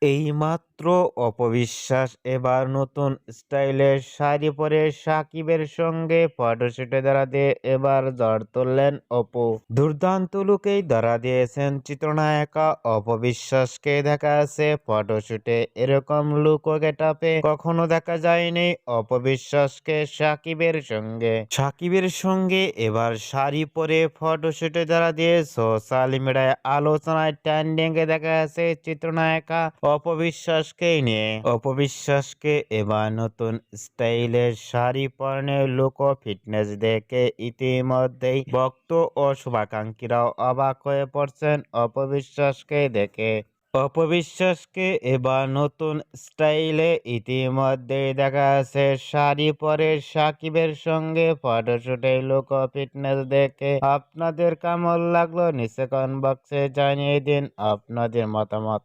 এইমাত্র অপবিশ্বাস এবার নতুন স্টাইলের শাড়ি পরে সাকিবের সঙ্গে ফটোশুটে দাঁড়াতে এবার ঝড় তুললেন অপু। দুর্দান্ত লুকেই ধরা দিয়েছেন চিত্রনায়িকা অপবিশ্বাসকে। দেখা আছে ফটোশুটে এরকম লুক ও গেটআপে কখনো দেখা যায়নি অপবিশ্বাসকে সাকিবের সঙ্গে। সাকিবের সঙ্গে এবার শাড়ি পরে ফটোশুটে দাঁড়া দিয়ে সোশ্যাল মিডিয়ায় আলোচনায় ট্রেন্ডিং এ দেখা আছে চিত্রনায়িকা অপবিশ্বাসকেই নিয়ে। অপবিশ্বাসকে এবার নতুন স্টাইলের শাড়ি পরনে লুক ও ফিটনেস দেখে ইতিমধ্যেই ভক্ত ও শুভাকাঙ্ক্ষীরাও অবাক হয়ে পড়ছেন অপবিশ্বাসকে দেখে। অপবিশ্বাসকে এবার নতুন স্টাইলে ইতিমধ্যেই দেখা যাচ্ছে শাড়ি পরে সাকিবের সঙ্গে ফটোশুটে লুক ও ফিটনেস দেখে আপনাদের কেমন লাগলো নিচে কমেন্ট বক্সে জানিয়ে দিন আপনাদের মতামত।